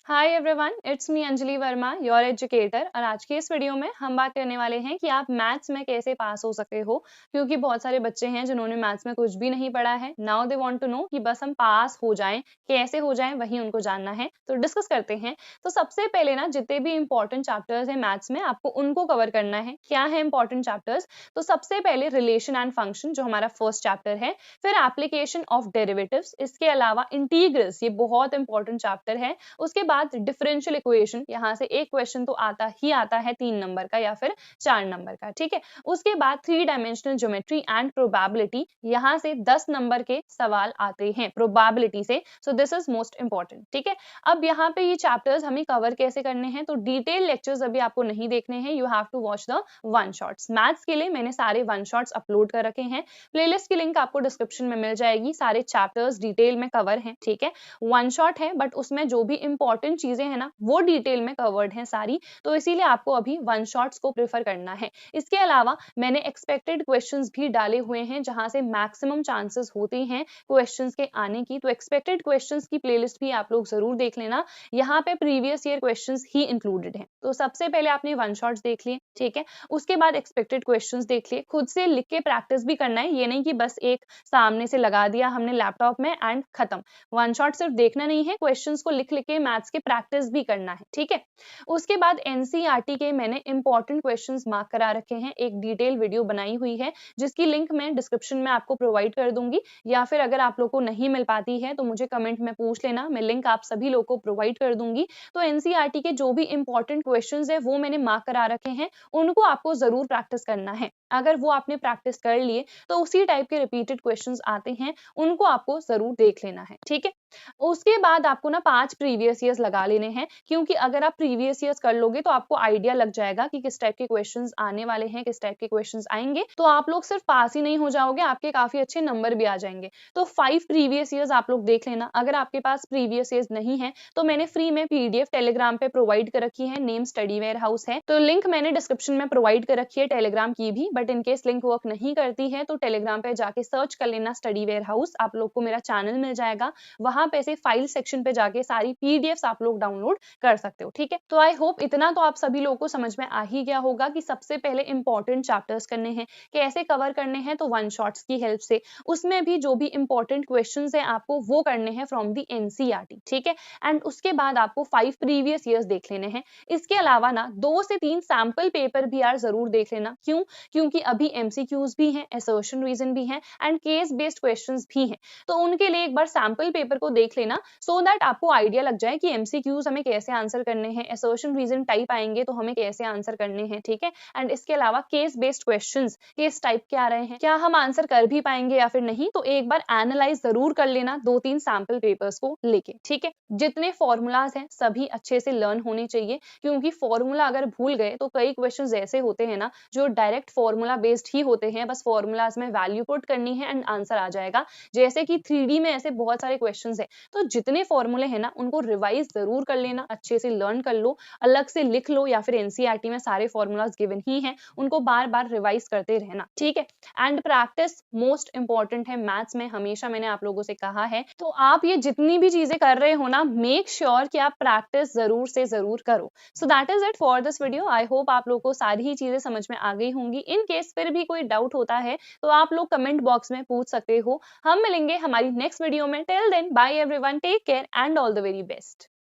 Hi everyone, it's me Anjali Verma, your educator. और आज की इस वीडियो में हम बात करने वाले हैं कि आप मैथ्स में कैसे पास हो सकते हो, क्योंकि बहुत सारे बच्चे हैं जिन्होंने मैथ्स में कुछ भी नहीं पढ़ा है। Now they want to know कि बस हम पास हो जाएं, कैसे हो जाएं, वही उनको जानना है। तो डिस्कस करते हैं। तो सबसे पहले ना, जितने भी इंपॉर्टेंट चैप्टर्स हैं मैथ्स में, आपको उनको कवर करना है। क्या है इंपॉर्टेंट चैप्टर्स? तो सबसे पहले रिलेशन एंड फंक्शन, जो हमारा फर्स्ट चैप्टर है। फिर एप्लीकेशन ऑफ डेरिवेटिव्स, इसके अलावा इंटीग्रल्स, ये बहुत इंपॉर्टेंट चैप्टर है। उसके बाद डिफरेंशियल इक्वेशन, यहां से एक क्वेश्चन तो आता ही आता है 3 नंबर का या फिर 4 नंबर का, ठीक है। उसके बाद 3 डायमेंशनल ज्योमेट्री एंड प्रोबेबिलिटी, यहां से 10 नंबर के सवाल आते हैं प्रोबेबिलिटी से। So this is most important, ठीक है। अब यहाँ पे ये चैप्टर्स हमें कवर कैसे करने हैं, तो डिटेल लेक्चर्स अभी आपको नहीं देखने हैं। You have to watch the one shots. Maths के लिए मैंने सारे वन शॉट्स अपलोड कर रखे हैं। प्लेलिस्ट की लिंक आपको डिस्क्रिप्शन में मिल जाएगी। सारे चैप्टर्स डिटेल में कवर हैं, ठीक है। वन शॉट है बट उसमें जो भी इंपॉर्टेंट चीजें हैं ना, वो डिटेल में कवर्ड हैं सारी। तो इसीलिए आपको अभी वन शॉट्स को प्रेफर करना है। इसके अलावा मैंने एक्सपेक्टेड क्वेश्चंस भी डाले हुए हैं, जहां से मैक्सिमम चांसेस होते हैं क्वेश्चंस के आने की। तो एक्सपेक्टेड क्वेश्चंस की प्लेलिस्ट भी आप लोग जरूर देख लेना। यहाँ पे प्रीवियस ईयर क्वेश्चंस ही इंक्लूडेड हैं। तो सबसे पहले आपने वन शॉट्स देख लिए, ठीक है। उसके बाद एक्सपेक्टेड क्वेश्चंस देख लिए। खुद से लिख के प्रैक्टिस भी करना है, ये नहीं कि बस एक सामने से लगा दिया हमने लैपटॉप में एंड खत्म। वन शॉट सिर्फ देखना नहीं है, क्वेश्चंस को लिख लिख के मैथ्स के प्रैक्टिस भी करना है, ठीक है। उसके बाद एनसीईआरटी के मैंने इंपॉर्टेंट क्वेश्चंस मार्क करा रखे हैं। एक डिटेल वीडियो बनाई हुई है, जिसकी लिंक मैं डिस्क्रिप्शन में आपको प्रोवाइड कर दूंगी, या फिर अगर आप लोग को नहीं मिल पाती है तो मुझे कमेंट में पूछ लेना, मैं लिंक आप सभी लोग को प्रोवाइड कर दूंगी। तो एनसीईआरटी के जो भी इंपॉर्टेंट क्वेश्चंस है वो मैंने मार्क करा रखे हैं, उनको आपको जरूर प्रैक्टिस करना है। अगर वो आपने प्रैक्टिस कर लिए तो उसी टाइप के रिपीटेड क्वेश्चंस आते हैं, उनको आपको जरूर देख लेना है, ठीक है। उसके बाद आपको ना 5 प्रीवियस ईयर्स लगा लेने हैं, क्योंकि अगर आप प्रीवियस ईयर्स कर लोगे तो आपको आइडिया लग जाएगा कि किस टाइप के क्वेश्चंस आने वाले हैं, किस टाइप के क्वेश्चंस आएंगे। तो आप लोग सिर्फ पास ही नहीं हो जाओगे, आपके काफी अच्छे नंबर भी आ जाएंगे। तो 5 प्रीवियस ईयर्स आप लोग देख लेना। अगर आपके पास प्रीवियस ईयर्स नहीं है तो मैंने फ्री में पीडीएफ टेलीग्राम पे प्रोवाइड कर रखी है, नेम स्टडी वेयर हाउस है। तो लिंक मैंने डिस्क्रिप्शन में प्रोवाइड कर रखी है टेलीग्राम की भी, बट इनकेस लिंक वर्क नहीं करती है तो टेलीग्राम पे जाके सर्च कर लेना स्टडी वेयर हाउस, आप लोग को मेरा चैनल मिल जाएगा। वहां पे से फाइल सेक्शन पे जाके सारी पीडीएफ्स आप लोग डाउनलोड कर सकते हो, ठीक है। तो आई होप इतना तो आप सभी लोगों को समझ में आ ही गया होगा कि सबसे पहले इंपॉर्टेंट चैप्टर्स करने हैं, कैसे कवर करने हैं, तो वन शॉट्स की हेल्प से। उसमें भी जो भी इंपॉर्टेंट क्वेश्चंस है आपको वो करने हैं फ्रॉम दी एनसीईआरटी, ठीक है। एंड उसके बाद आपको 5 प्रीवियस ईयर्स देख लेने हैं। इसके अलावा ना 2 से 3 सैंपल पेपर भी यार जरूर देख लेना। क्यों? क्योंकि अभी एमसीक्यूज भी हैं, असर्शन रीजन भी है एंड केस बेस्ड क्वेश्चंस भी हैं। तो उनके लिए एक बार सैंपल पेपर को देख लेना, सो दैट आपको आइडिया लग जाए कि एमसीक्यूज हमें कैसे आंसर करने हैं, असर्शन रीजन टाइप आएंगे तो हमें कैसे आंसर करने हैं, ठीक है। एंड इसके अलावा case based questions, case type के आ रहे हैं, क्या हम आंसर कर भी पाएंगे या फिर नहीं, तो एक बार एनालाइज जरूर कर लेना 2-3 सैंपल पेपर्स को लेके, ठीक है। जितने फॉर्मूलाज हैं सभी अच्छे से लर्न होने चाहिए, क्योंकि फॉर्मूला अगर भूल गए तो कई क्वेश्चंस ऐसे होते हैं ना जो डायरेक्ट फॉर्मूला बेस्ड ही होते हैं, बस फॉर्मूलाज में वैल्यू पुट करनी है एंड आंसर आ जाएगा। जैसे कि 3D में ऐसे बहुत सारे क्वेश्चंस है, तो जितने फॉर्मूले हैं ना उनको रिवाइज जरूर कर लेना, अच्छे से लर्न कर लो, अलग से लिख लो, या फिर एनसीईआरटी में सारे फॉर्मूलाज गिवन ही हैं, उनको बार बार रिवाइज करते रहना, ठीक है। एंड प्रैक्टिस मोस्ट इंपॉर्टेंट है मैथ्स में, हमेशा मैंने आप लोगों से कहा है। तो आप ये जितनी भी चीजें कर रहे हो ना, मेक श्योर कि आप प्रैक्टिस जरूर से जरूर करो। So that is it for this video. I hope आप लोगों को सारी ही चीजें समझ में आ गई होंगी। इन केस फिर भी कोई डाउट होता है तो आप लोग कमेंट बॉक्स में पूछ सकते हो। हम मिलेंगे हमारी नेक्स्ट वीडियो में। Till then bye everyone, take care and all the very best.